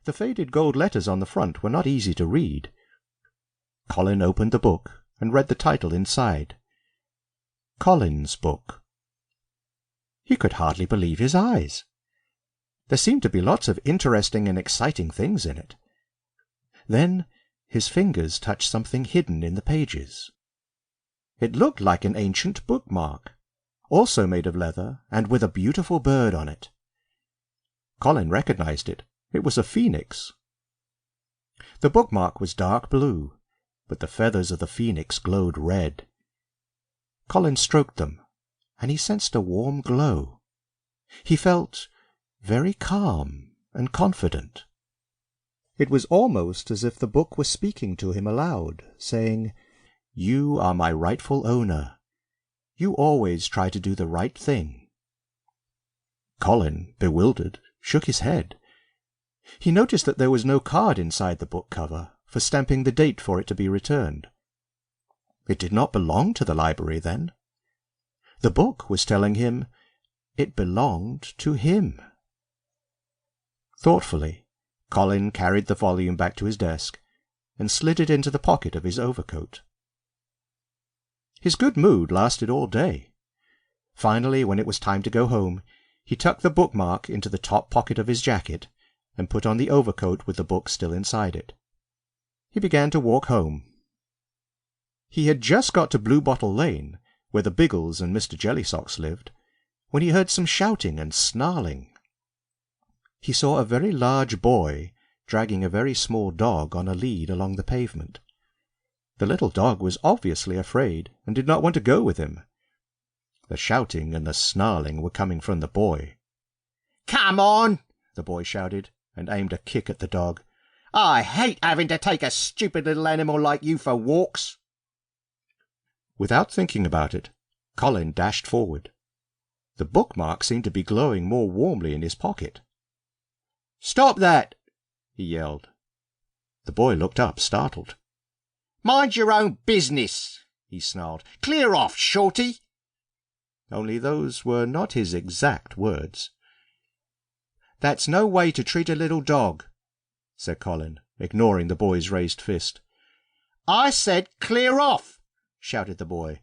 The faded gold letters on the front were not easy to read. Colin opened the book and read the title inside. Colin's book. He could hardly believe his eyes. There seemed to be lots of interesting and exciting things in it. Then his fingers touched something hidden in the pages. It looked like an ancient bookmark, also made of leather and with a beautiful bird on it. Colin recognized it. It was a phoenix. The bookmark was dark blue, but the feathers of the phoenix glowed red. Colin stroked them, and he sensed a warm glow. He felt very calm and confident. It was almost as if the book were speaking to him aloud, saying, "You are my rightful owner. You always try to do the right thing." Colin, bewildered, shook his head. He noticed that there was no card inside the book cover for stamping the date for it to be returned. It did not belong to the library, then. The book was telling him it belonged to him. Thoughtfully, Colin carried the volume back to his desk and slid it into the pocket of his overcoat. His good mood lasted all day. Finally, when it was time to go home, he tucked the bookmark into the top pocket of his jacket and put on the overcoat with the book still inside it. He began to walk home. He had just got to Blue Bottle Lane, where the Biggles and Mr. Jellysocks lived, when he heard some shouting and snarling. He saw a very large boy dragging a very small dog on a lead along the pavement. The little dog was obviously afraid and did not want to go with him. The shouting and the snarling were coming from the boy. "Come on!" the boy shouted, and aimed a kick at the dog. "I hate having to take a stupid little animal like you for walks." Without thinking about it, Colin dashed forward. The bookmark seemed to be glowing more warmly in his pocket. "Stop that!" he yelled. The boy looked up, startled. "Mind your own business," he snarled. "Clear off, shorty." Only those were not his exact words. "That's no way to treat a little dog," said Colin, ignoring the boy's raised fist. "I said clear off," shouted the boy.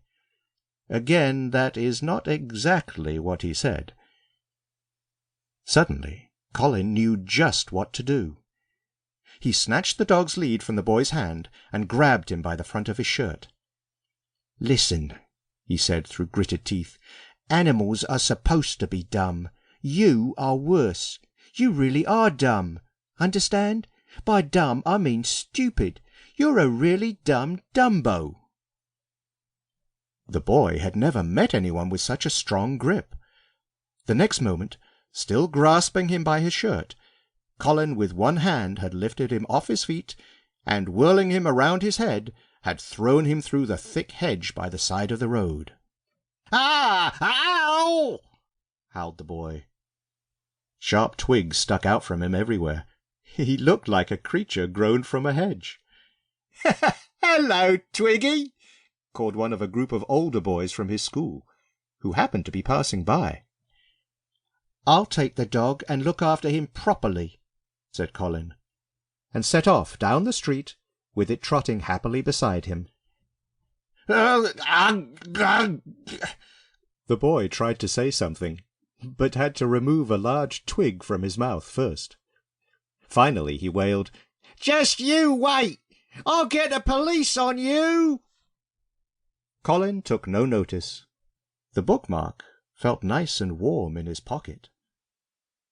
Again, that is not exactly what he said. Suddenly, Colin knew just what to do. He snatched the dog's lead from the boy's hand and grabbed him by the front of his shirt. "Listen," he said through gritted teeth. "Animals are supposed to be dumb. You are worse. You really are dumb. Understand? By dumb, I mean stupid. You're a really dumb Dumbo." The boy had never met anyone with such a strong grip. The next moment, still grasping him by his shirt, Colin with one hand had lifted him off his feet, and whirling him around his head, had thrown him through the thick hedge by the side of the road. "Ah! Ow!" howled the boy. Sharp twigs stuck out from him everywhere. He looked like a creature grown from a hedge. "Hello, Twiggy," called one of a group of older boys from his school, who happened to be passing by. "I'll take the dog and look after him properly," said Colin, and set off down the street, with it trotting happily beside him. The boy tried to say something, but had to remove a large twig from his mouth first. Finally he wailed, "Just you wait! I'll get the police on you!" Colin took no notice. The bookmark felt nice and warm in his pocket.